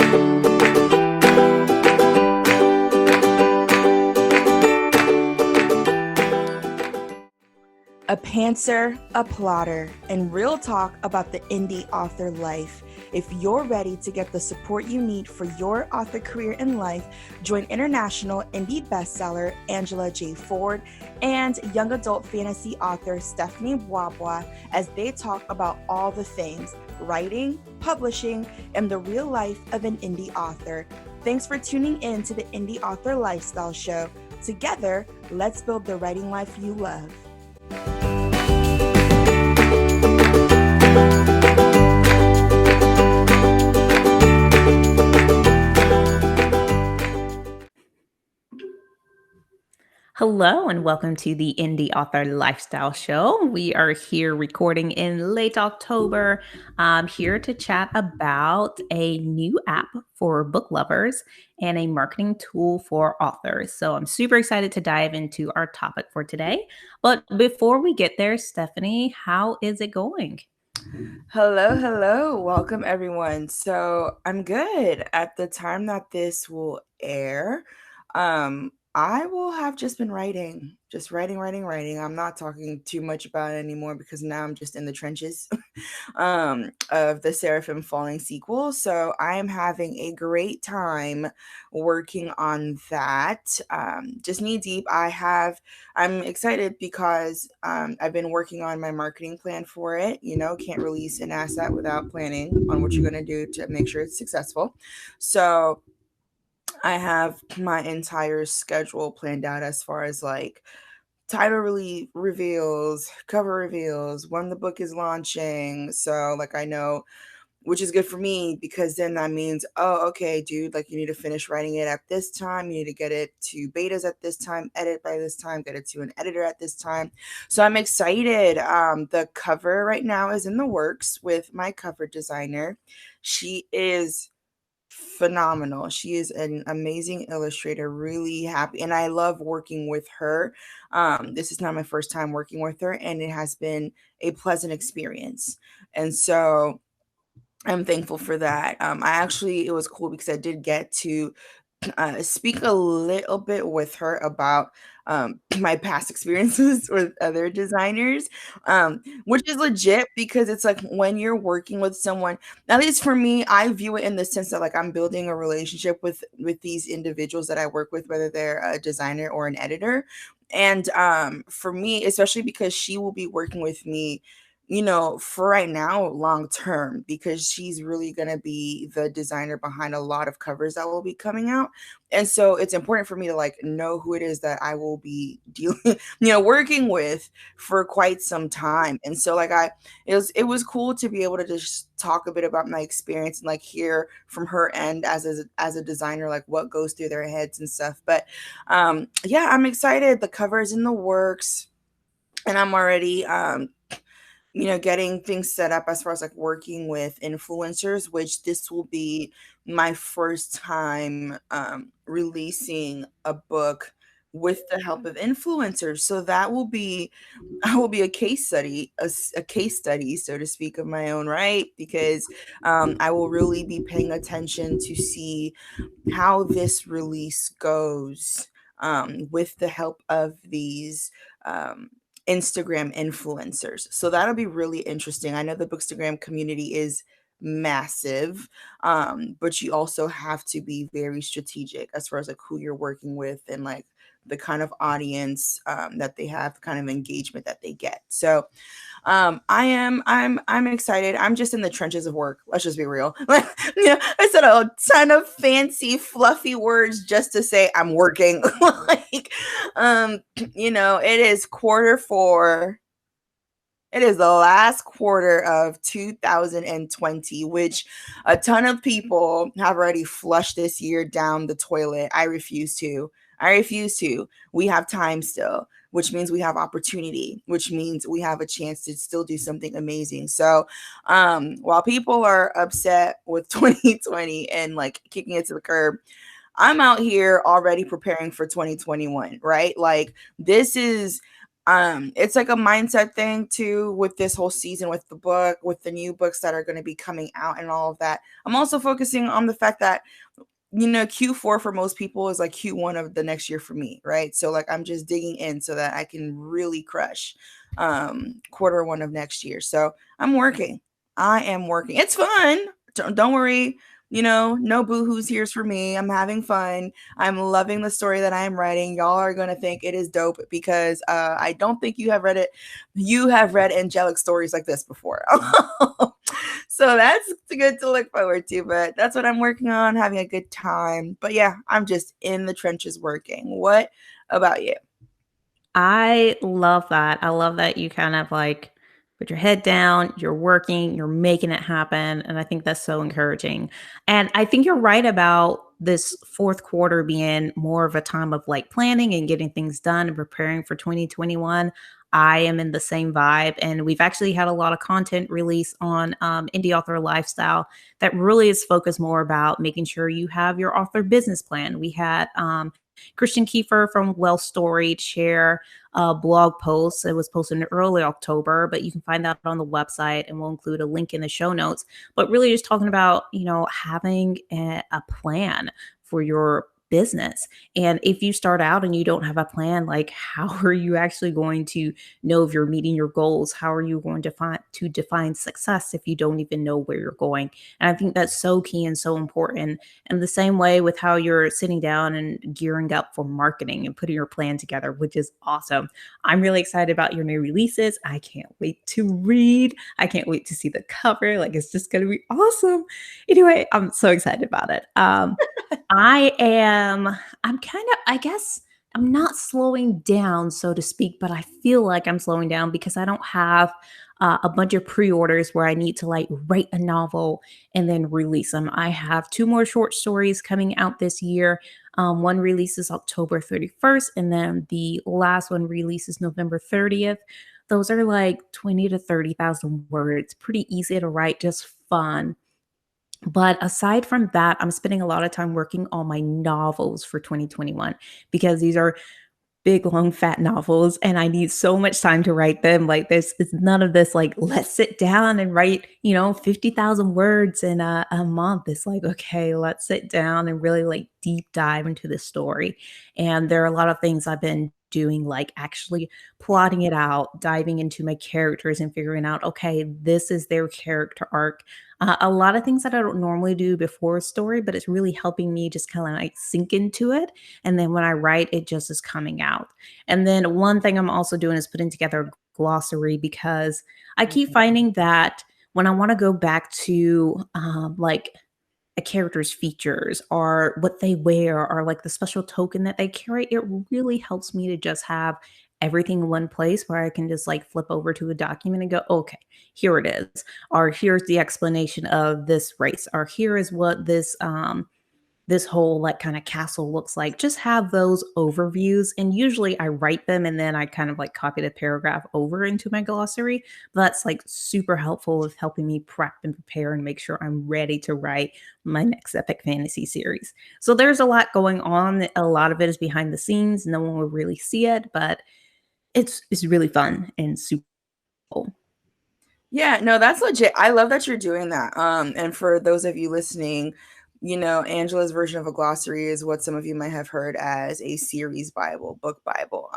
A pantser, a plotter, and real talk about the indie author life. If you're ready to get the support you need for your author career and life, join international indie bestseller Angela J. Ford and young adult fantasy author Stephanie Boisbois as they talk about all the things writing, publishing, and the real life of an indie author. Thanks for tuning in to the Indie Author Lifestyle Show. Together, let's build the writing life you love. Hello and welcome to the Indie Author Lifestyle Show. We are here recording in late October. I'm here to chat about a new app for book lovers and a marketing tool for authors. So I'm super excited to dive into our topic for today. But before we get there, Stephanie, how is it going? Hello. Welcome, everyone. So I'm good. At the time that this will air, I will have just been writing, just writing. I'm not talking too much about it anymore because now I'm just in the trenches of the Seraphim Falling sequel. So I am having a great time working on that. Just knee deep. I'm excited because I've been working on my marketing plan for it. You know, can't release an asset without planning on what you're going to do to make sure it's successful. So I have my entire schedule planned out as far as like title reveals, cover reveals, when the book is launching. So like I know, which is good for me because then that means, oh, okay, dude, like you need to finish writing it at this time. You need to get it to betas at this time, edit by this time, get it to an editor at this time. So I'm excited. The cover right now is in the works with my cover designer. She is phenomenal. She is an amazing illustrator, really happy. And I love working with her. This is not my first time working with her, and it has been a pleasant experience. And so I'm thankful for that. It was cool because I did get to speak a little bit with her about my past experiences with other designers, which is legit because it's like when you're working with someone, at least for me, I view it in the sense that like I'm building a relationship with these individuals that I work with, whether they're a designer or an editor. And for me, especially because she will be working with me, you know, for right now, long term, because she's really going to be the designer behind a lot of covers that will be coming out. And so it's important for me to like know who it is that I will be dealing, working with for quite some time. And so like it was cool to be able to just talk a bit about my experience and like hear from her end as a designer, like what goes through their heads and stuff. But yeah, I'm excited. The cover is in the works and I'm already getting things set up as far as like working with influencers, which this will be my first time releasing a book with the help of influencers. So that will be I will be a case study, a case study, so to speak, of my own right, because I will really be paying attention to see how this release goes with the help of these Instagram influencers. So that'll be really interesting. I know the Bookstagram community is massive, but you also have to be very strategic as far as like who you're working with and like the kind of audience that they have, the kind of engagement that they get. So I'm excited. I'm just in the trenches of work. Let's just be real. I said a ton of fancy, fluffy words just to say I'm working. like, it is quarter four. It is the last quarter of 2020, which a ton of people have already flushed this year down the toilet. I refuse to. We have time still, which means we have opportunity, which means we have a chance to still do something amazing. So while people are upset with 2020 and like kicking it to the curb, I'm out here already preparing for 2021, right? Like this is It's like a mindset thing too with this whole season, with the book, with the new books that are going to be coming out and all of that. I'm also focusing on the fact that Q4 for most people is like Q1 of the next year for me, right? So like I'm just digging in so that I can really crush quarter one of next year. So I'm working. I am working. It's fun. Don't worry. No boohoo's here's for me. I'm having fun. I'm loving the story that I am writing. Y'all are gonna think it is dope because I don't think you have read it. You have read angelic stories like this before. So that's good to look forward to, but that's what I'm working on, having a good time. But yeah, I'm just in the trenches working. What about you? I love that. I love that you kind of like put your head down, you're working, you're making it happen. And I think that's so encouraging. And I think you're right about this fourth quarter being more of a time of like planning and getting things done and preparing for 2021. I am in the same vibe. And we've actually had a lot of content release on Indie Author Lifestyle that really is focused more about making sure you have your author business plan. We had Christian Kiefer from Well Storied share blog post. It was posted in early October, but you can find that on the website and we'll include a link in the show notes. But really just talking about, having a plan for your business. And if you start out and you don't have a plan, like how are you actually going to know if you're meeting your goals? How are you going to define success if you don't even know where you're going? And I think that's so key and so important. And the same way with how you're sitting down and gearing up for marketing and putting your plan together, which is awesome. I'm really excited about your new releases. I can't wait to read. I can't wait to see the cover. Like it's just going to be awesome. Anyway, I'm so excited about it. I'm kind of, I guess, I'm not slowing down, so to speak, but I feel like I'm slowing down because I don't have a bunch of pre-orders where I need to like write a novel and then release them. I have two more short stories coming out this year. One releases October 31st, and then the last one releases November 30th. Those are like 20 to 30,000 words, pretty easy to write, just fun. But aside from that, I'm spending a lot of time working on my novels for 2021 because these are big, long, fat novels, and I need so much time to write them. Like, there's it's none of this, like, let's sit down and write, 50,000 words in a month. It's like, okay, let's sit down and really, like, deep dive into the story. And there are a lot of things I've been doing, like actually plotting it out, diving into my characters and figuring out, okay, this is their character arc. A lot of things that I don't normally do before a story, but it's really helping me just kind of like sink into it, and then when I write, it just is coming out. And then one thing I'm also doing is putting together a glossary because I keep Mhm. finding that when I want to go back to like a character's features or what they wear or like the special token that they carry, it really helps me to just have everything in one place where I can just like flip over to a document and go, okay, here it is. Or here's the explanation of this race, or here is what this whole like kind of castle looks like. Just have those overviews. And usually I write them and then I kind of like copy the paragraph over into my glossary. But that's like super helpful with helping me prep and prepare and make sure I'm ready to write my next epic fantasy series. So there's a lot going on. A lot of it is behind the scenes. No one will really see it, but it's really fun and super cool. Yeah, no, that's legit. I love that you're doing that. And for those of you listening, Angela's version of a glossary is what some of you might have heard as a series Bible, book Bible.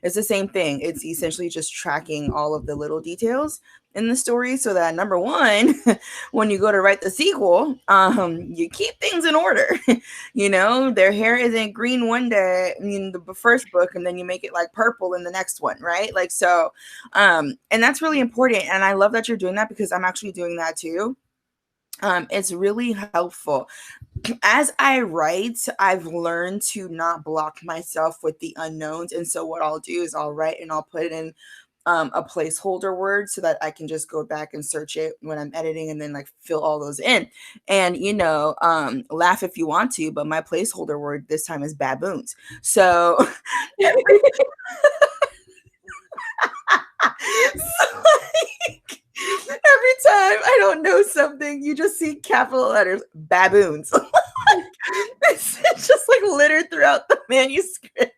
It's the same thing. It's essentially just tracking all of the little details in the story so that number one, when you go to write the sequel, you keep things in order. Their hair isn't green one day in the first book, and then you make it like purple in the next one, right? Like so, and that's really important. And I love that you're doing that because I'm actually doing that too. It's really helpful. As I write, I've learned to not block myself with the unknowns. And so what I'll do is I'll write and I'll put in a placeholder word so that I can just go back and search it when I'm editing and then like fill all those in. And laugh if you want to, but my placeholder word this time is baboons. So every so like every time I don't know something, you just see capital letters baboons. It's just like littered throughout the manuscript.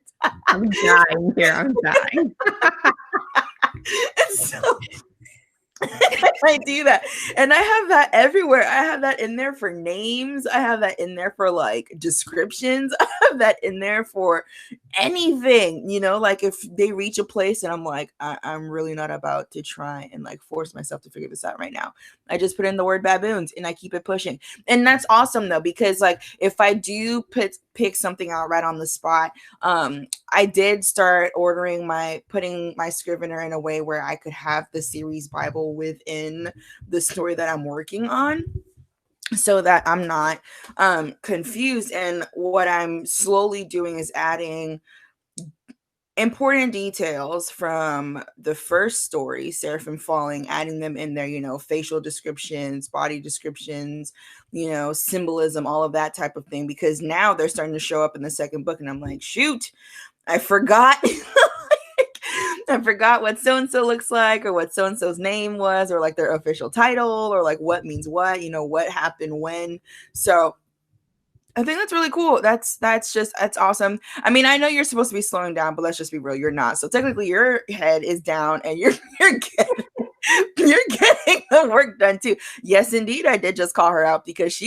I'm dying here. I'm dying. And so I do that. And I have that everywhere. I have that in there for names. I have that in there for like descriptions. I have that in there for anything, like if they reach a place and I'm like, I'm really not about to try and like force myself to figure this out right now. I just put in the word baboons and I keep it pushing. And that's awesome though, because like if I do pick something out right on the spot, I did start putting my Scrivener in a way where I could have the series Bible within the story that I'm working on, so that I'm not confused. And what I'm slowly doing is adding important details from the first story, Seraphim Falling, adding them in there, facial descriptions, body descriptions, symbolism, all of that type of thing, because now they're starting to show up in the second book. And I'm like, shoot, I forgot. I forgot what so and so looks like, or what so and so's name was, or like their official title, or like what means what, what happened when. So I think that's really cool. That's awesome. I mean, I know you're supposed to be slowing down, but let's just be real, you're not. So technically your head is down and you're getting the work done too. Yes, indeed. I did just call her out because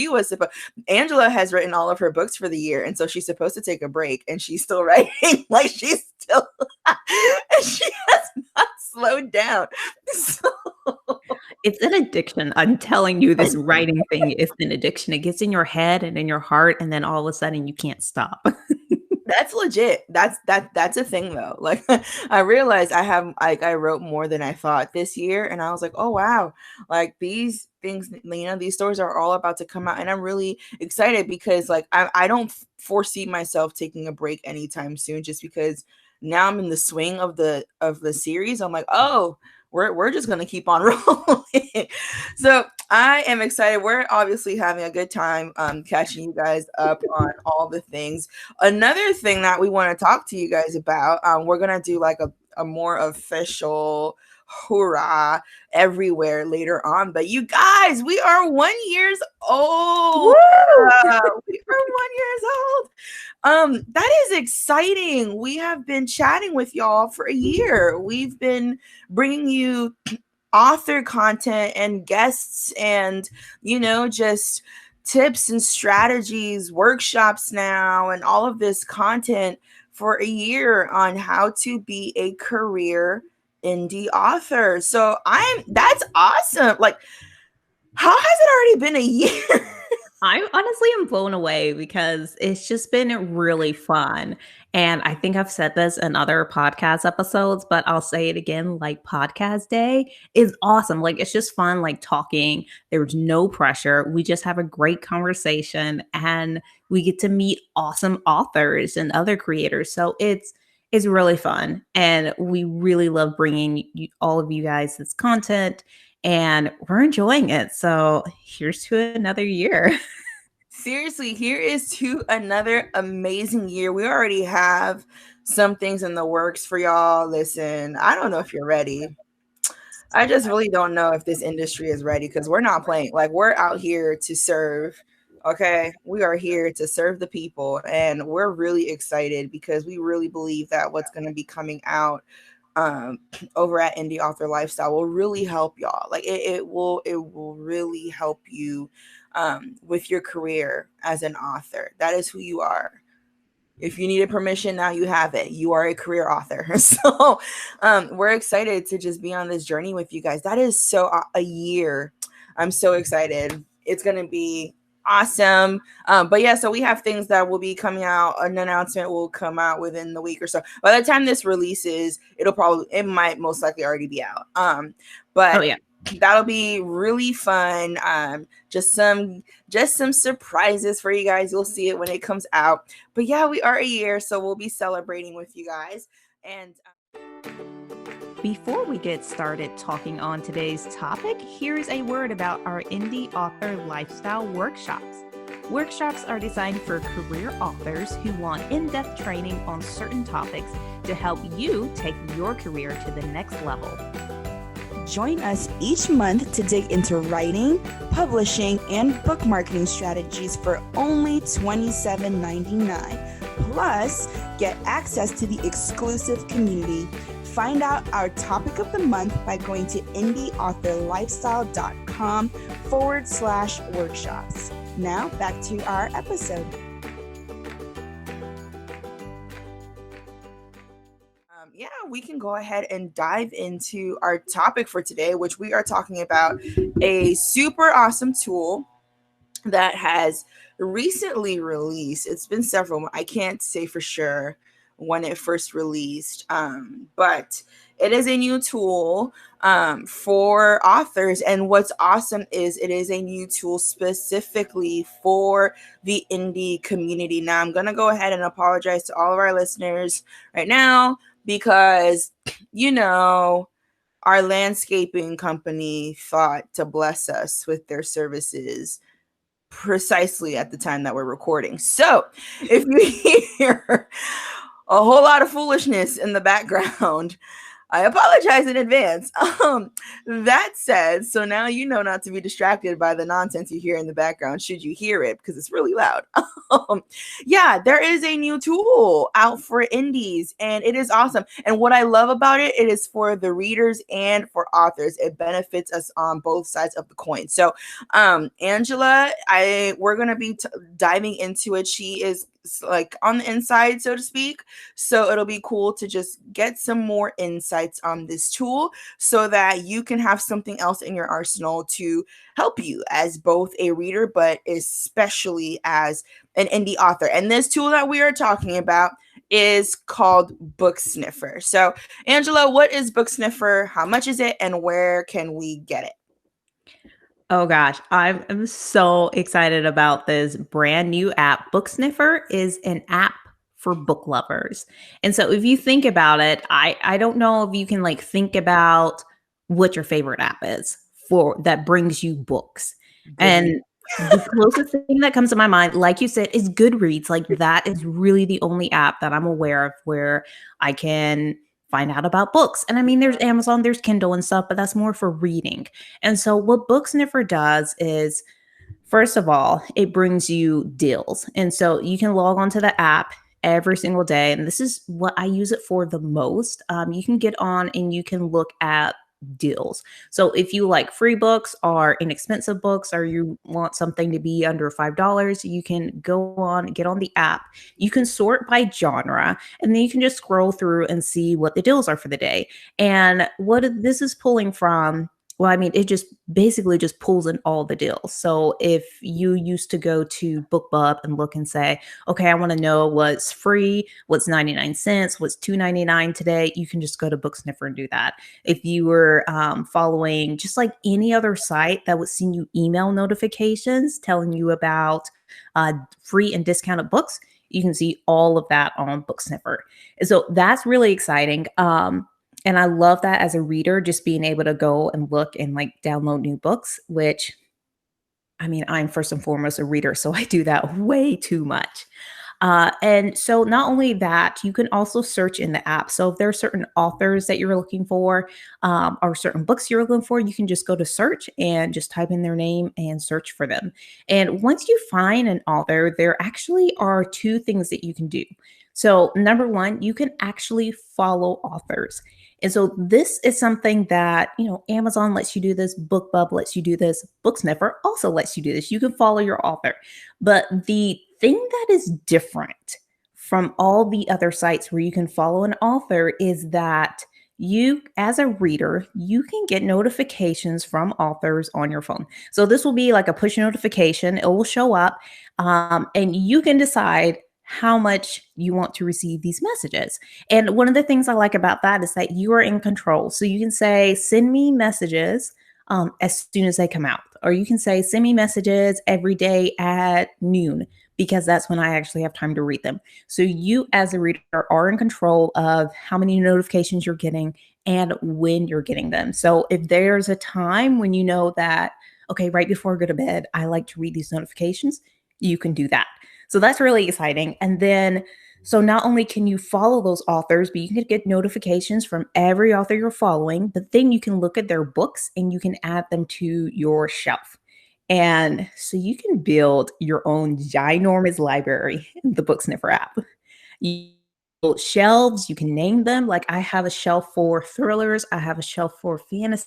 Angela has written all of her books for the year, and so she's supposed to take a break, and she's still writing. Like she's still and she has not slowed down. So It's an addiction. I'm telling you, this writing thing is an addiction. It gets in your head and in your heart, and then all of a sudden you can't stop. that's legit. That's a thing though. Like I realized I wrote more than I thought this year, and I was like, oh wow, like these things, these stories are all about to come out, and I'm really excited because like I don't foresee myself taking a break anytime soon, just because now I'm in the swing of the series. I'm like, oh, we're just gonna keep on rolling. So I am excited. We're obviously having a good time catching you guys up on all the things. Another thing that we want to talk to you guys about, we're gonna do like a more official hoorah everywhere later on. But you guys, we are 1 years old. We are 1 years old. That is exciting. We have been chatting with y'all for a year. We've been bringing you author content and guests and, just tips and strategies, workshops now, and all of this content for a year on how to be a career indie author. So that's awesome. Like, how has it already been a year? I honestly am blown away because it's just been really fun. And I think I've said this in other podcast episodes, but I'll say it again, like podcast day is awesome. Like it's just fun, like talking. There's no pressure. We just have a great conversation and we get to meet awesome authors and other creators. So it's really fun. And we really love bringing all of you guys this content and we're enjoying it. So here's to another year. Seriously, here is to another amazing year. We already have some things in the works for y'all. Listen, I don't know if you're ready. I just really don't know if this industry is ready because we're not playing. Like, we're out here to serve. Okay. We are here to serve the people. And we're really excited because we really believe that what's going to be coming out over at Indie Author Lifestyle will really help y'all. Like it will really help you with your career as an author. That is who you are. If you needed permission, now you have it. You are a career author. So we're excited to just be on this journey with you guys. That is so a year. I'm so excited. It's going to be awesome. But yeah, so we have things that will be coming out. An announcement will come out within the week or so. By the time this releases, it might most likely already be out. But Oh yeah. that'll be really fun. Just some surprises for you guys. You'll see it when it comes out. But yeah, we are a year, so we'll be celebrating with you guys. And before we get started talking on today's topic, here's a word about our Indie Author Lifestyle workshops. Workshops are designed for career authors who want in-depth training on certain topics to help you take your career to the next level. Join us each month to dig into writing, publishing, and book marketing strategies for only $27.99. Plus, get access to the exclusive community. Find out our topic of the month by going to indieauthorlifestyle.com/workshops. Now, back to our episode. Yeah, we can go ahead and dive into our topic for today, which we are talking about a super awesome tool that has recently released. It's been several, I can't say for sure when it first released, but it is a new tool for authors. And what's awesome is it is a new tool specifically for the indie community. Now, I'm going to go ahead and apologize to all of our listeners right now because, you know, our landscaping company thought to bless us with their services precisely at the time that we're recording. So if you hear a whole lot of foolishness in the background, I apologize in advance. That said, so now you know not to be distracted by the nonsense you hear in the background should you hear it, because it's really loud. Yeah, there is a new tool out for indies and it is awesome. And what I love about it, it is for the readers and for authors. It benefits us on both sides of the coin. So Angela, we're going to be diving into it. She is like on the inside, so to speak. So it'll be cool to just get some more insights on this tool so that you can have something else in your arsenal to help you as both a reader, but especially as an indie author. And this tool that we are talking about is called BookSniffer. So, Angela, what is BookSniffer? How much is it? And where can we get it? Oh gosh, I'm so excited about this brand new app. BookSniffer is an app for book lovers. And so if you think about it, I don't know if you can like think about what your favorite app is for that brings you books. Goodreads. And the closest thing that comes to my mind, like you said, is Goodreads. Like that is really the only app that I'm aware of where I can find out about books. And I mean, there's Amazon, there's Kindle and stuff, but that's more for reading. And so what BookSniffer does is, first of all, it brings you deals. And so you can log onto the app every single day. And this is what I use it for the most. You can get on and you can look at deals. So if you like free books or inexpensive books, or you want something to be under $5, you can go on, get on the app. You can sort by genre, and then you can just scroll through and see what the deals are for the day. And what this is pulling from, well, I mean, it just basically just pulls in all the deals. So if you used to go to BookBub and look and say, okay, I want to know what's free, what's 99 cents, what's $2.99 today, you can just go to BookSniffer and do that. If you were following just like any other site that would send you email notifications telling you about free and discounted books, you can see all of that on BookSniffer. And so that's really exciting. And I love that as a reader, just being able to go and look and like download new books, which I mean, I'm first and foremost a reader, so I do that way too much. And so, not only that, you can also search in the app. So, if there are certain authors that you're looking for or certain books you're looking for, you can just go to search and just type in their name and search for them. And once you find an author, there actually are two things that you can do. So, number one, you can actually follow authors. And so this is something that, Amazon lets you do this, BookBub lets you do this, BookSniffer also lets you do this. You can follow your author. But the thing that is different from all the other sites where you can follow an author is that you, as a reader, you can get notifications from authors on your phone. So this will be like a push notification. It will show up and you can decide how much you want to receive these messages. And one of the things I like about that is that you are in control. So you can say, send me messages as soon as they come out. Or you can say, send me messages every day at noon, because that's when I actually have time to read them. So you as a reader are in control of how many notifications you're getting and when you're getting them. So if there's a time when you know that, okay, right before I go to bed, I like to read these notifications, you can do that. So that's really exciting. And then So not only can you follow those authors, but you can get notifications from every author you're following, but then you can look at their books and you can add them to your shelf. And so you can build your own ginormous library in the BookSniffer app. You build shelves, you can name them. Like I have a shelf for thrillers, I have a shelf for fantasy,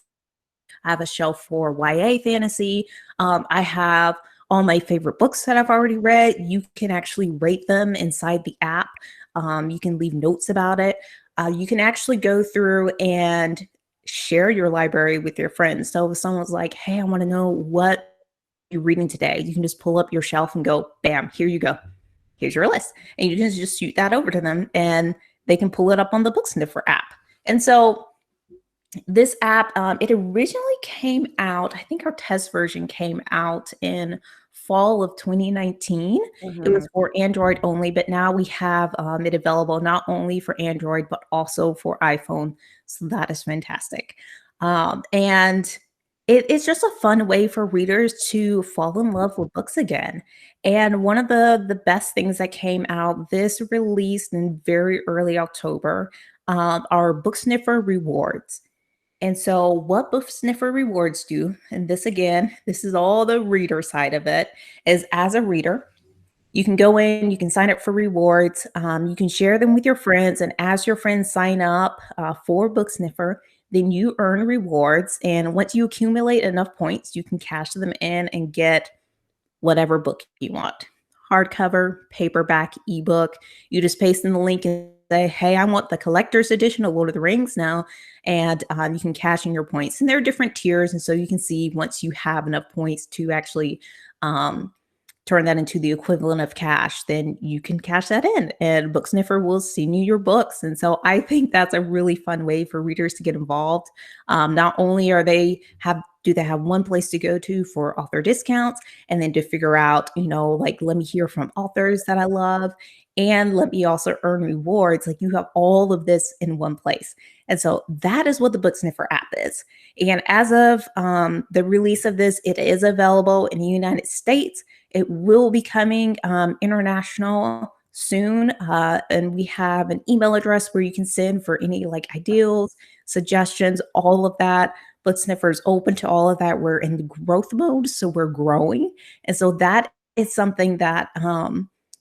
I have a shelf for YA fantasy. I have all my favorite books that I've already read. You can actually rate them inside the app. You can leave notes about it. You can actually go through and share your library with your friends. So if someone's like, hey, I want to know what you're reading today, you can just pull up your shelf and go, bam, here you go. Here's your list. And you can just shoot that over to them and they can pull it up on the BookSniffer app. And so this app, it originally came out, I think our test version came out in fall of 2019. It Mhm. was for Android only, but now we have it available not only for Android, but also for iPhone. So that is fantastic. And it's just a fun way for readers to fall in love with books again. And one of the best things that came out, this released in very early October, are BookSniffer rewards. And so, what BookSniffer rewards do, and this again, this is all the reader side of it, is as a reader, you can go in, you can sign up for rewards, you can share them with your friends, and as your friends sign up for BookSniffer, then you earn rewards. And once you accumulate enough points, you can cash them in and get whatever book you want, hardcover, paperback, ebook. You just paste in the link and say, hey, I want the collector's edition of Lord of the Rings now. And you can cash in your points. And there are different tiers. And so you can see once you have enough points to actually um, turn that into the equivalent of cash, then you can cash that in and BookSniffer will send you your books. And so I think that's a really fun way for readers to get involved. Not only are they have do they have one place to go to for author discounts and then to figure out, like let me hear from authors that I love and let me also earn rewards. Like you have all of this in one place. And so that is what the BookSniffer app is. And as of the release of this, it is available in the United States. It will be coming international soon. And we have an email address where you can send for any like ideals, suggestions, all of that. BookSniffer is open to all of that. We're in growth mode, so we're growing. And so that is something that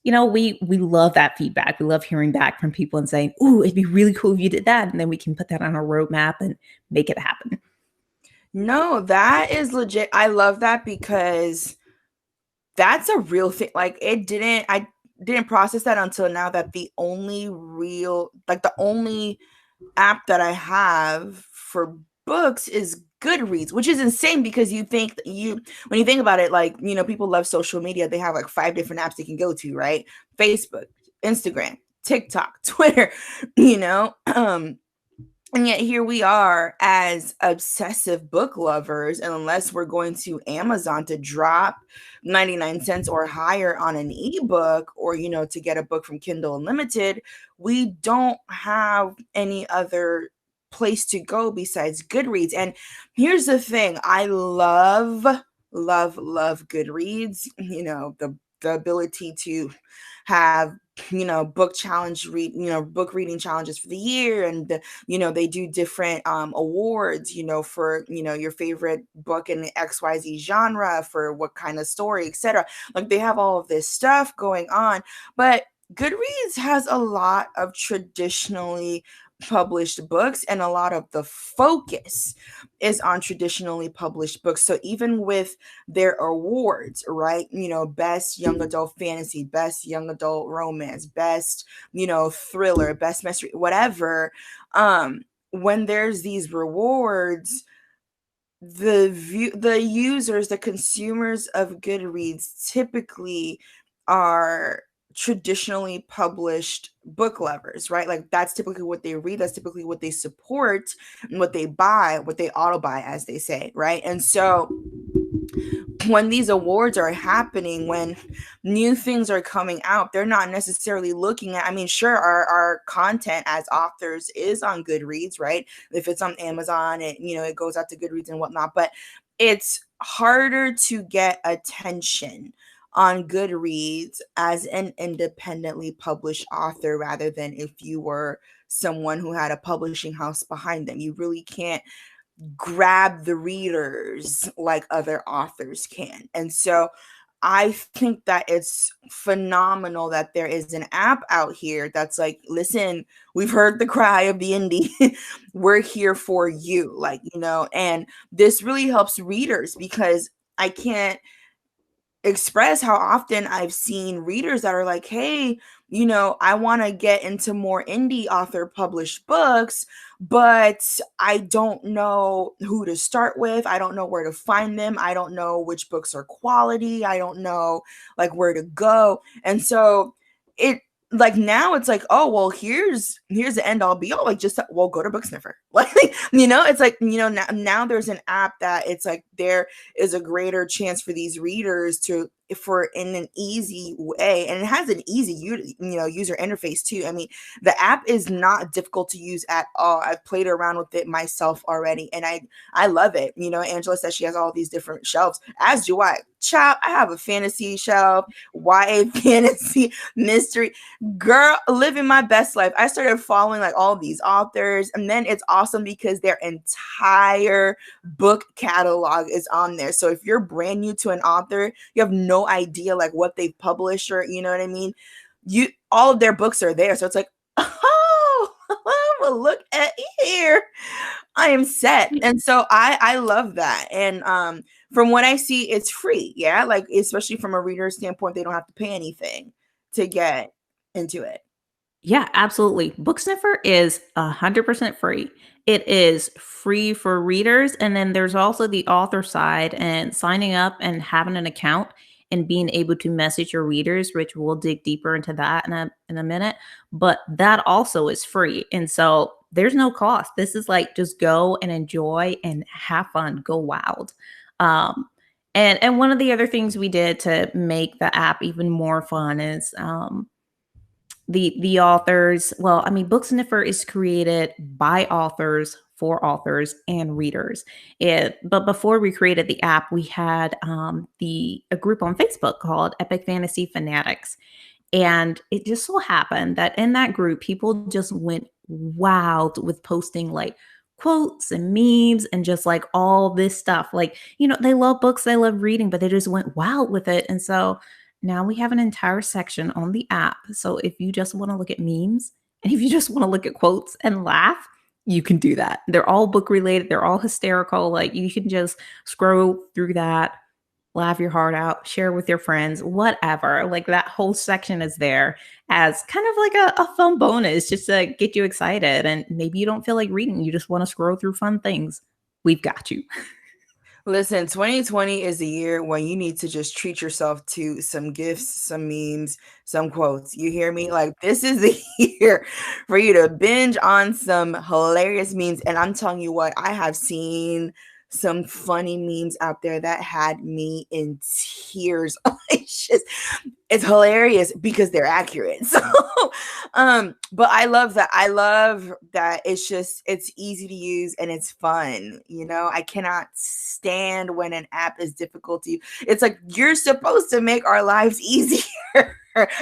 we love that feedback. We love hearing back from people and saying, "Ooh, it'd be really cool if you did that," and then we can put that on our roadmap and make it happen. No, that is legit. I love that because that's a real thing. Like I didn't process that until now that the only app that I have for books is Goodreads, which is insane because when you think about it, like, people love social media. They have like five different apps they can go to, right? Facebook, Instagram, TikTok, Twitter, you know? And yet here we are as obsessive book lovers, and unless we're going to Amazon to drop 99 cents or higher on an ebook or, to get a book from Kindle Unlimited, we don't have any other place to go besides Goodreads. And here's the thing, I love, love, love Goodreads, the ability to have book reading challenges for the year, and they do different awards, for your favorite book in the XYZ genre, for what kind of story, etc. Like they have all of this stuff going on, but Goodreads has a lot of traditionally published books, and a lot of the focus is on traditionally published books. So even with their awards, right? Best young adult fantasy, best young adult romance, best, thriller, best mystery, whatever. When there's these rewards, the users, the consumers of Goodreads typically are traditionally published book lovers, right? Like that's typically what they read, that's typically what they support, and what they buy, what they auto buy, as they say, right? And so when these awards are happening, when new things are coming out, they're not necessarily looking at, I mean, sure, our content as authors is on Goodreads, right? If it's on Amazon, it goes out to Goodreads and whatnot, but it's harder to get attention on Goodreads as an independently published author rather than if you were someone who had a publishing house behind them. You really can't grab the readers like other authors can. And so I think that it's phenomenal that there is an app out here that's like, listen, we've heard the cry of the indie. We're here for you. Like, and this really helps readers because I can't express how often I've seen readers that are like, hey, I want to get into more indie author published books, but I don't know who to start with. I don't know where to find them. I don't know which books are quality. I don't know like where to go. And so it like now it's like, oh well, here's the end all be all, like just well, go to BookSniffer. Like, it's like, now there's an app that it's like there is a greater chance for these readers to for in an easy way, and it has an easy user interface too. I mean, the app is not difficult to use at all. I've played around with it myself already, and I love it. Angela says she has all these different shelves, as do I. Child, I have a fantasy shelf, YA fantasy, mystery. Girl, living my best life. I started following like all these authors, and then it's awesome because their entire book catalog is on there. So if you're brand new to an author, you have no idea like what they've published, or you know what I mean? You all of their books are there. So it's like, oh, well, look at here. I am set. And so I love that. And from what I see, it's free. Yeah. Like, especially from a reader standpoint, they don't have to pay anything to get into it. Yeah, absolutely. BookSniffer is 100% free. It is free for readers. And then there's also the author side and signing up and having an account and being able to message your readers, which we'll dig deeper into that in a minute. But that also is free. And so there's no cost. This is like just go and enjoy and have fun, go wild. Um, and one of the other things we did to make the app even more fun is the authors, well, I mean, BookSniffer is created by authors for authors and readers. But before we created the app, we had a group on Facebook called Epic Fantasy Fanatics. And it just so happened that in that group, people just went wild with posting like quotes and memes and just like all this stuff. Like, they love books, they love reading, but they just went wild with it. And so now we have an entire section on the app. So if you just want to look at memes and if you just want to look at quotes and laugh, you can do that. They're all book related, they're all hysterical. Like, you can just scroll through that, laugh your heart out, share with your friends, whatever. Like, that whole section is there as kind of like a fun bonus just to get you excited. And maybe you don't feel like reading, you just want to scroll through fun things. We've got you. Listen, 2020 is the year when you need to just treat yourself to some gifts, some memes, some quotes. You hear me? Like, this is the year for you to binge on some hilarious memes. And I'm telling you what, I have seen some funny memes out there that had me in tears. It's hilarious because they're accurate. So but I love that. I love that it's easy to use and it's fun. I cannot stand when an app is difficult to use. It's like, you're supposed to make our lives easier.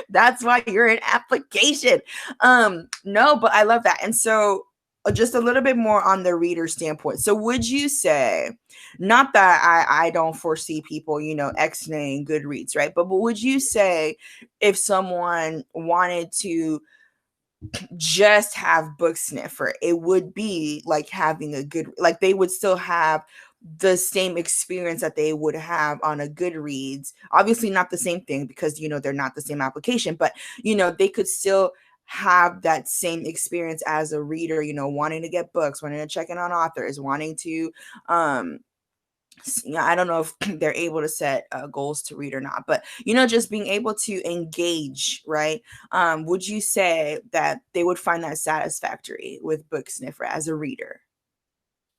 That's why you're an application. No, but I love that. And so just a little bit more on the reader standpoint. So would you say, not that I don't foresee people, X-naying Goodreads, right? But would you say if someone wanted to just have BookSniffer, it would be like having a good, like they would still have the same experience that they would have on a Goodreads. Obviously not the same thing because they're not the same application, but they could still have that same experience as a reader, wanting to get books, wanting to check in on authors, wanting to I don't know if they're able to set goals to read or not, but just being able to engage, right? Would you say that they would find that satisfactory with BookSniffer as a reader?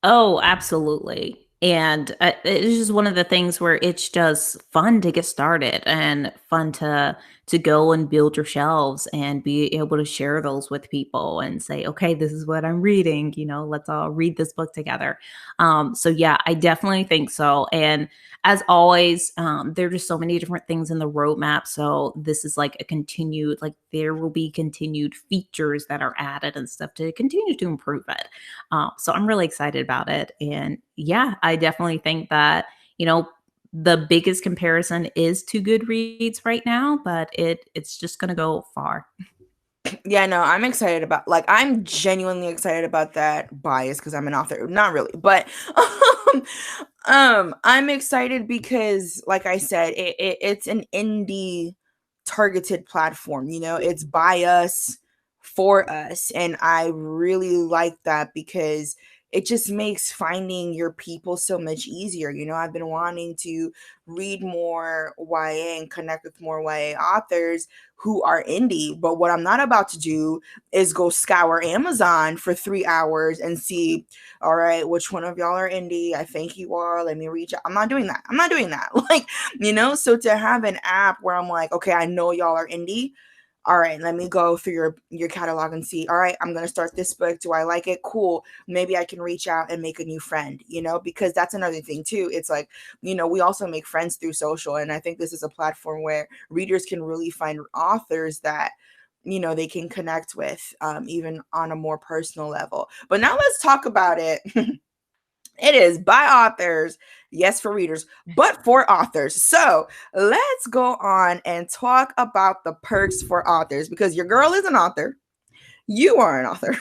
Oh, absolutely. And it's just one of the things where it's just fun to get started and fun to go and build your shelves and be able to share those with people and say, okay, this is what I'm reading. Let's all read this book together. So yeah, I definitely think so. And as always, there are just so many different things in the roadmap. So this is like a continued, like there will be continued features that are added and stuff to continue to improve it. So I'm really excited about it. And yeah, I definitely think that, you know, the biggest comparison is to Goodreads right now, but it's just gonna go far. Yeah, no, I'm excited about, like, I'm genuinely excited about that. Bias because I'm an author. Not really, but um, I'm excited because, like I said, it's an indie targeted platform. It's by us for us, and I really like that because it just makes finding your people so much easier. I've been wanting to read more YA and connect with more YA authors who are indie. But what I'm not about to do is go scour Amazon for 3 hours and see, all right, which one of y'all are indie? I think you are. Let me reach out. I'm not doing that. I'm not doing that. So to have an app where I'm like, okay, I know y'all are indie. All right, let me go through your catalog and see. All right, I'm gonna start this book. Do I like it? Cool. Maybe I can reach out and make a new friend. Because that's another thing too. It's like, we also make friends through social, and I think this is a platform where readers can really find authors that they can connect with, even on a more personal level. But now let's talk about it. It is by authors, yes, for readers, but for authors. So let's go on and talk about the perks for authors, because your girl is an author. You are an author.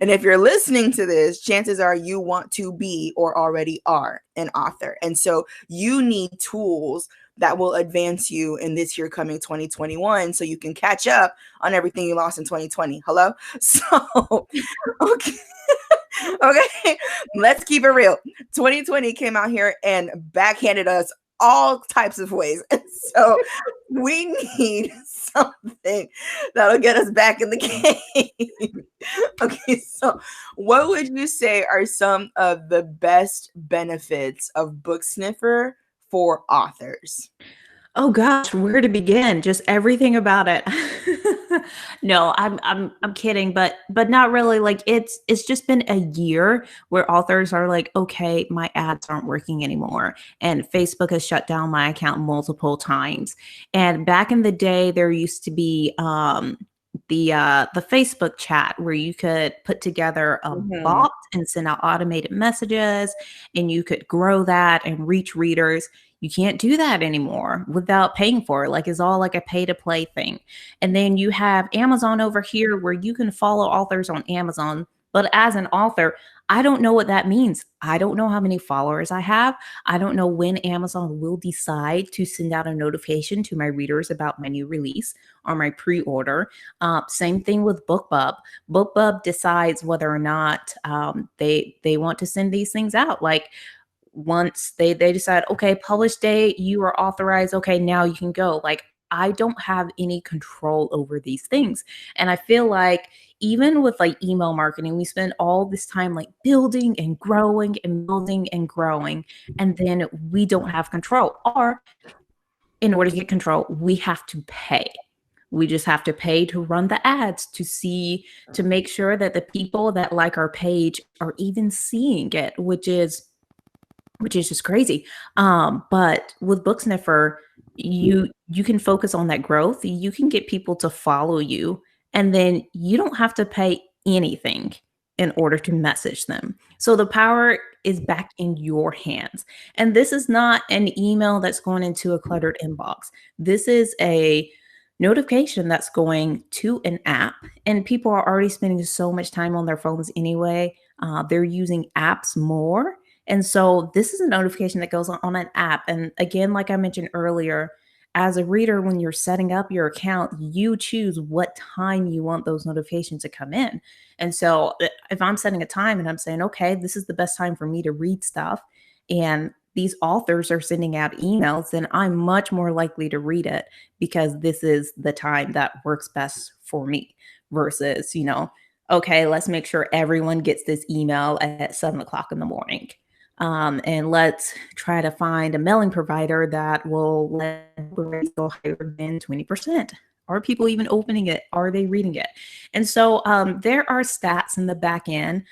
And if you're listening to this, chances are you want to be or already are an author. And so you need tools that will advance you in this year coming 2021 so you can catch up on everything you lost in 2020. Hello? So, okay. Okay, let's keep it real. 2020 came out here and backhanded us all types of ways. And so we need something that'll get us back in the game. Okay, so what would you say are some of the best benefits of BookSniffer for authors? Oh gosh, where to begin? Just everything about it. No, I'm kidding, but not really. Like it's just been a year where authors are like, okay, my ads aren't working anymore, and Facebook has shut down my account multiple times. And back in the day, there used to be the Facebook chat where you could put together a Mhm. bot and send out automated messages, and you could grow that and reach readers. You can't do that anymore without paying for it. Like it's all like a pay to play thing. And then you have Amazon over here where you can follow authors on Amazon. But as an author, I don't know what that means. I don't know how many followers I have. I don't know when Amazon will decide to send out a notification to my readers about my new release or my pre order. Same thing with BookBub. BookBub decides whether or not they want to send these things out. Like once they decide, okay, publish date, you are authorized, okay, now you can go. Like I don't have any control over these things. And I feel like even with like email marketing, we spend all this time like building and growing and building and growing, and then we don't have control. Or in order to get control, we have to pay. We just have to pay to run the ads to see, to make sure that the people that like our page are even seeing it, which is just crazy. But with BookSniffer, you can focus on that growth. You can get people to follow you, and then you don't have to pay anything in order to message them. So the power is back in your hands. And this is not an email that's going into a cluttered inbox. This is a notification that's going to an app, and people are already spending so much time on their phones anyway. They're using apps more, and so this is a notification that goes on an app. And again, like I mentioned earlier, as a reader, when you're setting up your account, you choose what time you want those notifications to come in. And so if I'm setting a time and I'm saying, okay, this is the best time for me to read stuff, and these authors are sending out emails, then I'm much more likely to read it because this is the time that works best for me versus, okay, let's make sure everyone gets this email at 7 o'clock in the morning. And let's try to find a mailing provider that will let rates go higher than 20%. Are people even opening it? Are they reading it? And so there are stats in the back end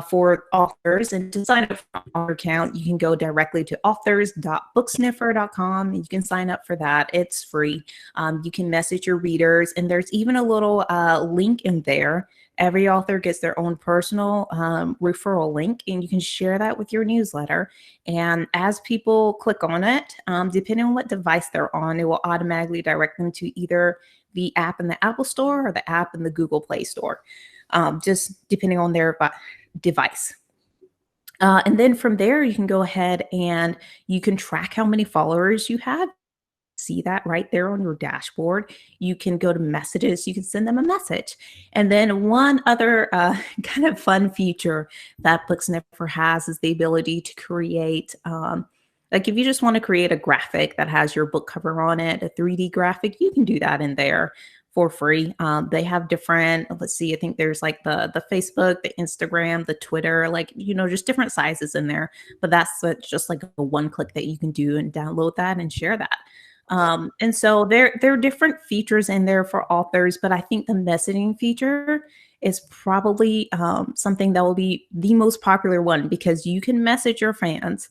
for authors. And to sign up for our account, you can go directly to authors.booksniffer.com and you can sign up for that. It's free. You can message your readers, and there's even a little link in there. Every author gets their own personal referral link, and you can share that with your newsletter. And as people click on it, depending on what device they're on, it will automatically direct them to either the app in the Apple Store or the app in the Google Play Store, just depending on their device. And then from there, you can go ahead and you can track how many followers you have. See that right there on your dashboard. You can go to messages, you can send them a message. And then one other kind of fun feature that BookSniffer has is the ability to create, like if you just want to create a graphic that has your book cover on it, a 3D graphic, you can do that in there for free. They have different, let's see, I think there's like the Facebook, the Instagram, the Twitter, like, just different sizes in there. But that's just like a one click that you can do and download that and share that. And so there are different features in there for authors, but I think the messaging feature is probably something that will be the most popular one because you can message your fans,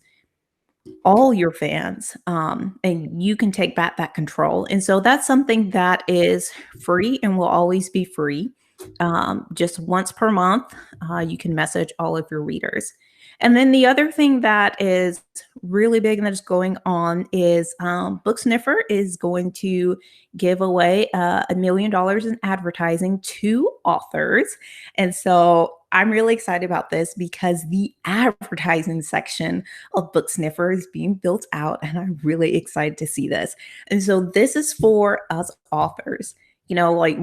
all your fans, and you can take back that control. And so that's something that is free and will always be free. Just once per month, you can message all of your readers. And then the other thing that is really big and that is going on is BookSniffer is going to give away $1 million in advertising to authors. And so I'm really excited about this because the advertising section of BookSniffer is being built out, and I'm really excited to see this. And so this is for us authors. Like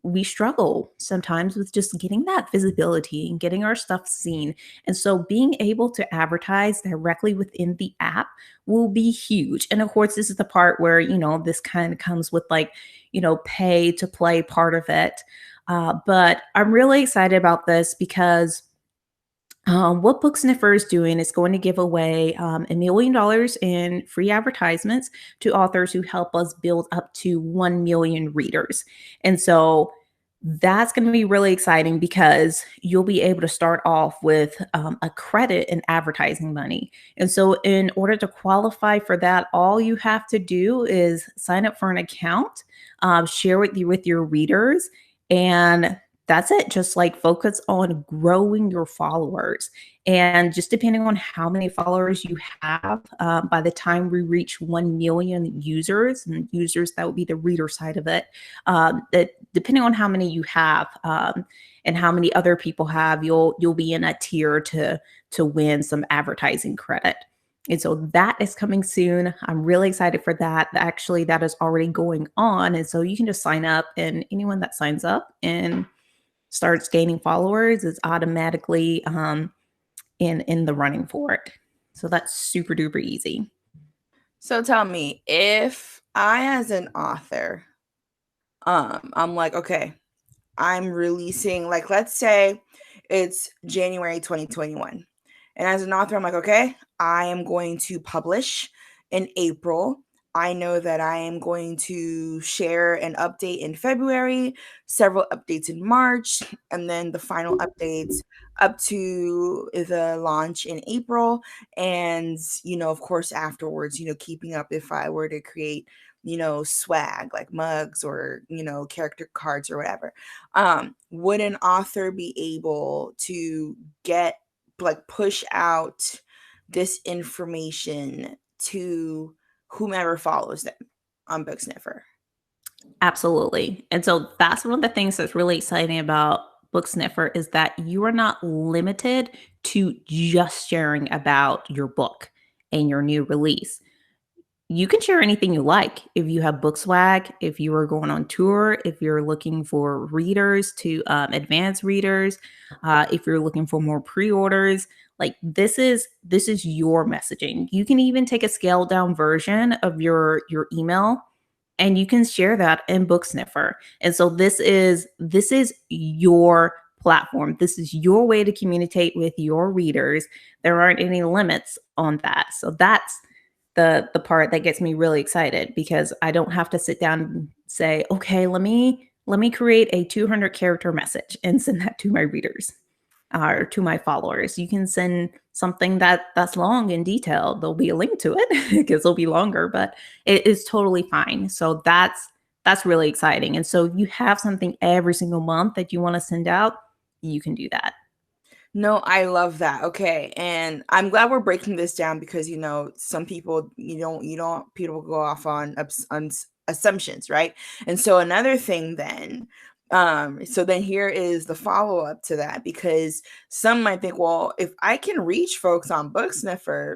we struggle sometimes with just getting that visibility and getting our stuff seen. And so being able to advertise directly within the app will be huge. And of course, this is the part where, this kind of comes with like, pay to play part of it. But I'm really excited about this because what BookSniffer is doing is going to give away $1 million in free advertisements to authors who help us build up to 1 million readers. And so that's going to be really exciting because you'll be able to start off with a credit in advertising money. And so, in order to qualify for that, all you have to do is sign up for an account, share with your readers, and that's it. Just like focus on growing your followers. And just depending on how many followers you have, by the time we reach 1 million users, and users, that would be the reader side of it, that depending on how many you have and how many other people have, you'll be in a tier to win some advertising credit. And so that is coming soon. I'm really excited for that. Actually, that is already going on. And so you can just sign up, and anyone that signs up and starts gaining followers is automatically in the running for it. So that's super duper easy. So tell me, if I as an author, I'm like, okay, I'm releasing, like, let's say it's January 2021. And as an author, I'm like, okay, I am going to publish in April. I know that I am going to share an update in February, several updates in March, and then the final updates up to the launch in April. And, of course, afterwards, keeping up if I were to create, swag like mugs or, character cards or whatever. Would an author be able to get, like, push out this information to whomever follows them on BookSniffer? Absolutely. And so that's one of the things that's really exciting about BookSniffer is that you are not limited to just sharing about your book and your new release. You can share anything you like. If you have book swag, if you are going on tour, if you're looking for readers to advance readers, if you're looking for more pre-orders, like this is your messaging. You can even take a scaled down version of your email and you can share that in BookSniffer. And so this is your platform. This is your way to communicate with your readers. There aren't any limits on that. So that's the part that gets me really excited because I don't have to sit down and say, okay, let me create a 200 character message and send that to my readers or to my followers. You can send something that's long and detailed. There'll be a link to it because it'll be longer, but it is totally fine. So that's really exciting. And so if you have something every single month that you want to send out, you can do that. No, I love that. Okay. And I'm glad we're breaking this down because some people people go off on assumptions, right? And so another thing then so then here is the follow-up to that because some might think, well, if I can reach folks on BookSniffer,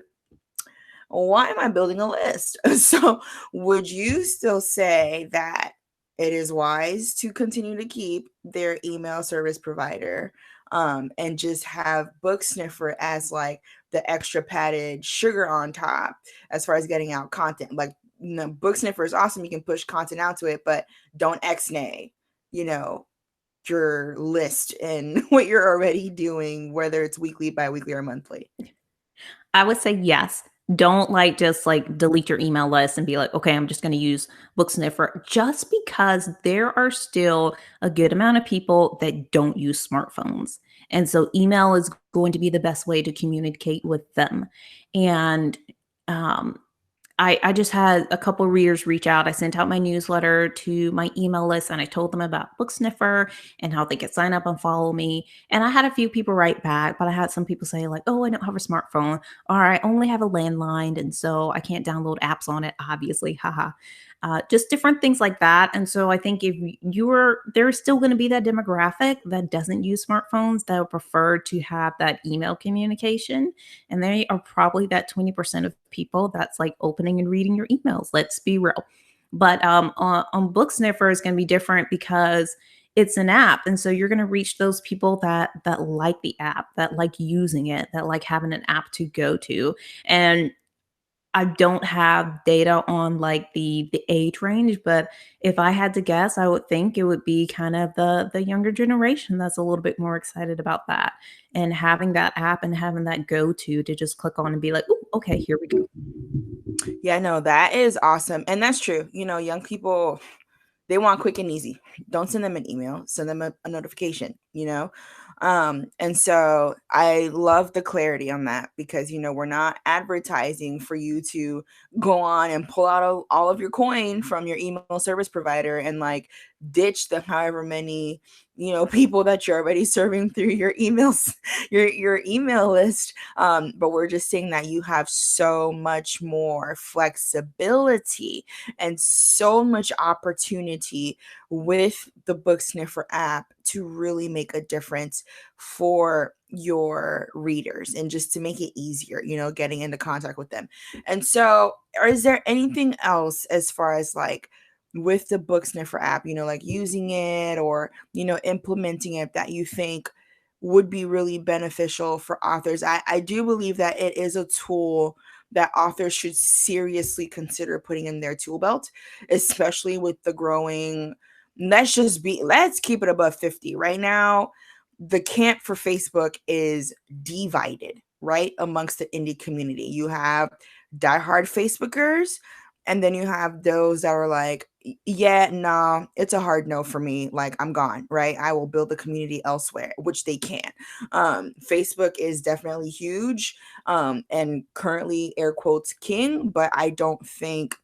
why am I building a list? So, would you still say that it is wise to continue to keep their email service provider and just have BookSniffer as like the extra padded sugar on top as far as getting out content? Like, BookSniffer is awesome. You can push content out to it, but don't X-nay, you know, your list and what you're already doing, whether it's weekly, bi-weekly, or monthly. I would say yes. Don't just delete your email list and be like, okay, I'm just going to use BookSniffer just because there are still a good amount of people that don't use smartphones. And so email is going to be the best way to communicate with them. And um, I just had a couple readers reach out. I sent out my newsletter to my email list and I told them about BookSniffer and how they could sign up and follow me. And I had a few people write back, but I had some people say, like, oh, I don't have a smartphone or I only have a landline. And so I can't download apps on it, obviously. Haha. Just different things like that. And so I think if there's still going to be that demographic that doesn't use smartphones that would prefer to have that email communication. And they are probably that 20% of people that's like opening and reading your emails. Let's be real. But on BookSniffer is going to be different because it's an app, and so you're going to reach those people that like the app, that like using it, that like having an app to go to. And I don't have data on like the age range, but if I had to guess, I would think it would be kind of the younger generation that's a little bit more excited about that and having that app and having that go to just click on and be like, "Ooh, okay, here we go." Yeah, no, that is awesome. And that's true. Young people, they want quick and easy. Don't send them an email, send them a notification. And so I love the clarity on that because we're not advertising for you to go on and pull out all of your coin from your email service provider and like ditch the however many people that you're already serving through your emails, your email list. But we're just saying that you have so much more flexibility and so much opportunity with the BookSniffer app to really make a difference for your readers and just to make it easier, getting into contact with them. And so, is there anything else as far as like with the BookSniffer app, like using it or, implementing it that you think would be really beneficial for authors? I do believe that it is a tool that authors should seriously consider putting in their tool belt, especially with the growing. Let's keep it above 50 right now. The camp for Facebook is divided, right, amongst the indie community. You have diehard Facebookers, and then you have those that are like, yeah, no, it's a hard no for me. Like, I'm gone, right? I will build the community elsewhere, which they can. Facebook is definitely huge, and currently air quotes king, but I don't think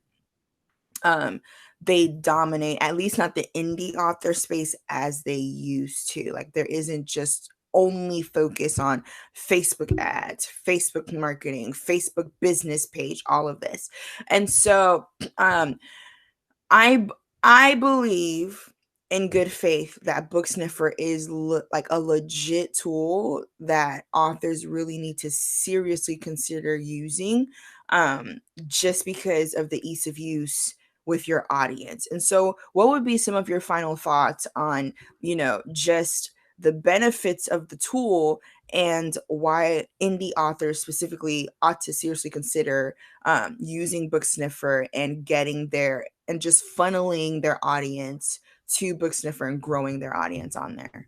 um they dominate, at least not the indie author space as they used to. Like, there isn't just only focus on Facebook ads, Facebook marketing, Facebook business page, all of this. And so um I I believe in good faith that BookSniffer is like a legit tool that authors really need to seriously consider using, um, just because of the ease of use with your audience. And so, what would be some of your final thoughts on, just the benefits of the tool and why indie authors specifically ought to seriously consider using BookSniffer and getting their and just funneling their audience to BookSniffer and growing their audience on there?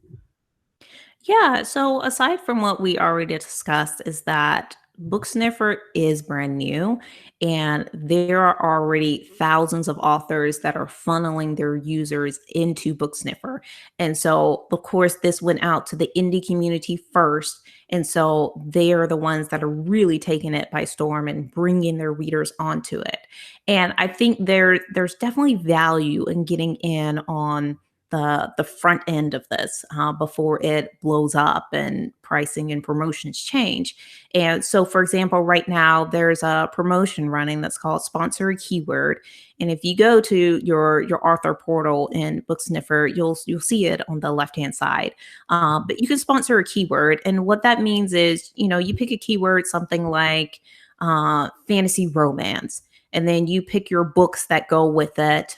Yeah, so aside from what we already discussed, is that BookSniffer is brand new, and there are already thousands of authors that are funneling their users into BookSniffer. And so, of course, this went out to the indie community first. And so they are the ones that are really taking it by storm and bringing their readers onto it. And I think there's definitely value in getting in on the front end of this before it blows up and pricing and promotions change. And so, for example, right now there's a promotion running that's called Sponsor a Keyword. And if you go to your author portal in BookSniffer, you'll see it on the left hand side. But you can sponsor a keyword, and what that means is, you pick a keyword, something like fantasy romance, and then you pick your books that go with it,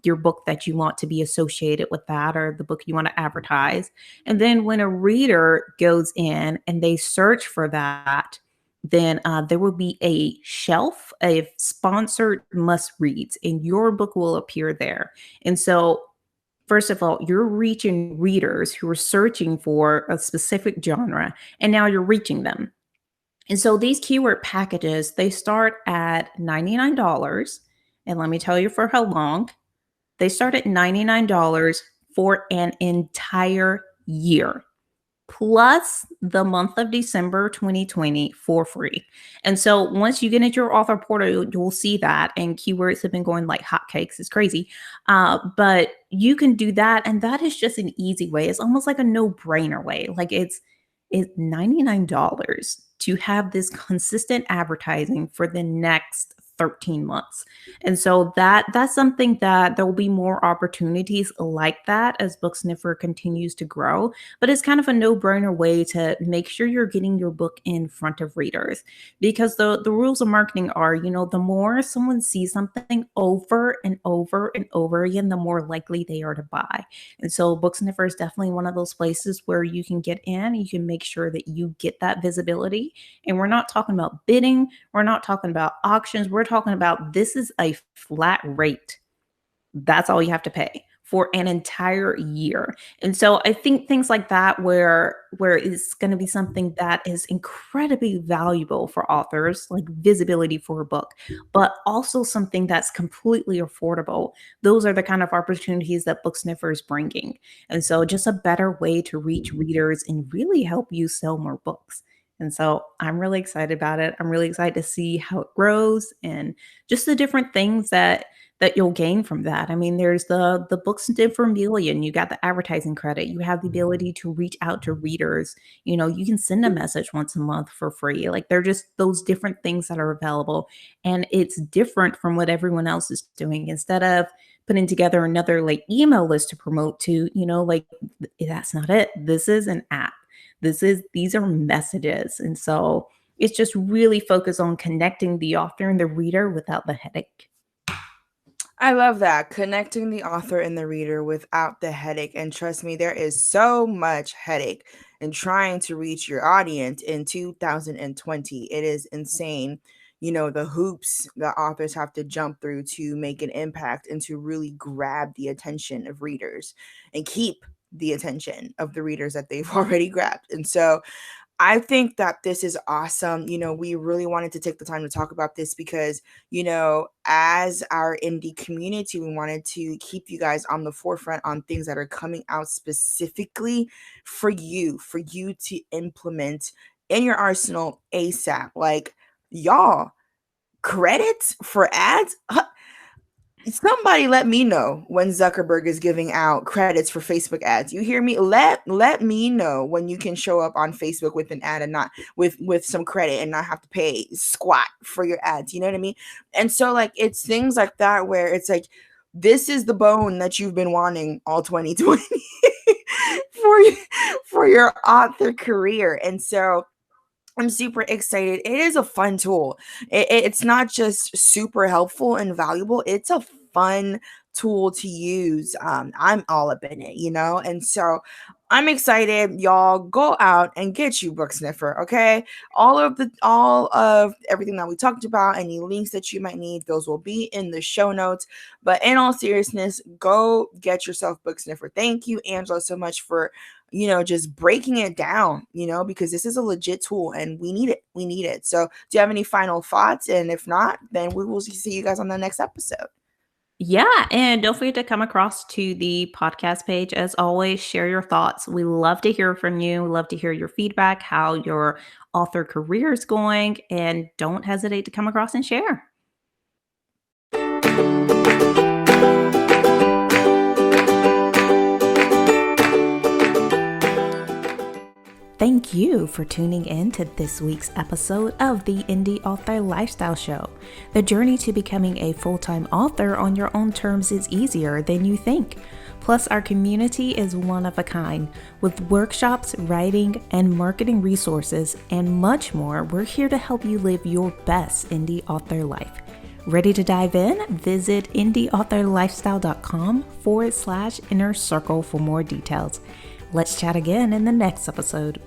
your book that you want to be associated with that, or the book you want to advertise. And then when a reader goes in and they search for that, then there will be a shelf of sponsored must reads, and your book will appear there. And so, first of all, you're reaching readers who are searching for a specific genre, and now you're reaching them. And so these keyword packages, they start at $99. And let me tell you for how long. They start at $99 for an entire year, plus the month of December 2020 for free. And so once you get into your author portal, you'll see that. And keywords have been going like hotcakes. It's crazy. But you can do that. And that is just an easy way. It's almost like a no brainer way. Like it's $99 to have this consistent advertising for the next 13 months. And so that's something that there will be more opportunities like that as BookSniffer continues to grow, but it's kind of a no-brainer way to make sure you're getting your book in front of readers, because the rules of marketing are, the more someone sees something over and over and over again, the more likely they are to buy. And so BookSniffer is definitely one of those places where you can get in, you can make sure that you get that visibility. And we're not talking about bidding, we're not talking about auctions, we're talking about this is a flat rate. That's all you have to pay for an entire year. And so I think things like that, where it's going to be something that is incredibly valuable for authors, like visibility for a book, but also something that's completely affordable. Those are the kind of opportunities that BookSniffer is bringing. And so just a better way to reach readers and really help you sell more books. And so I'm really excited about it. I'm really excited to see how it grows and just the different things that you'll gain from that. I mean, there's the books for million. You got the advertising credit. You have the ability to reach out to readers. You can send a message once a month for free. Like, they're just those different things that are available, and it's different from what everyone else is doing. Instead of putting together another like email list to promote to, like, that's not it. This is an app. These are messages, and so it's just really focused on connecting the author and the reader without the headache. I love that. Connecting the author and the reader without the headache. And trust me, there is so much headache in trying to reach your audience in 2020. It is insane. The hoops that authors have to jump through to make an impact and to really grab the attention of readers and keep the attention of the readers that they've already grabbed. And so I think that this is awesome. We really wanted to take the time to talk about this because, as our indie community, we wanted to keep you guys on the forefront on things that are coming out specifically for you to implement in your arsenal ASAP. Like, y'all, credits for ads? Somebody let me know when Zuckerberg is giving out credits for Facebook ads. You hear me? Let me know when you can show up on Facebook with an ad and not with some credit and not have to pay squat for your ads. You know what I mean? And so, like, it's things like that where it's like, this is the bone that you've been wanting all 2020 for for your author career. And so I'm super excited. It is a fun tool. It's not just super helpful and valuable. It's a fun, tool to use, I'm all up in it, and so I'm excited. Y'all go out and get you BookSniffer, okay? All of everything that we talked about, any links that you might need, those will be in the show notes. But in all seriousness, go get yourself BookSniffer. Thank you, Angela, so much for just breaking it down, because this is a legit tool and we need it. We need it. So, do you have any final thoughts? And if not, then we will see you guys on the next episode. Yeah, and don't forget to come across to the podcast page. As always, share your thoughts. We love to hear from you. We love to hear your feedback, how your author career is going, and don't hesitate to come across and share. Thank you for tuning in to this week's episode of the Indie Author Lifestyle Show. The journey to becoming a full-time author on your own terms is easier than you think. Plus, our community is one of a kind. With workshops, writing, and marketing resources, and much more, we're here to help you live your best indie author life. Ready to dive in? Visit indieauthorlifestyle.com/inner circle for more details. Let's chat again in the next episode.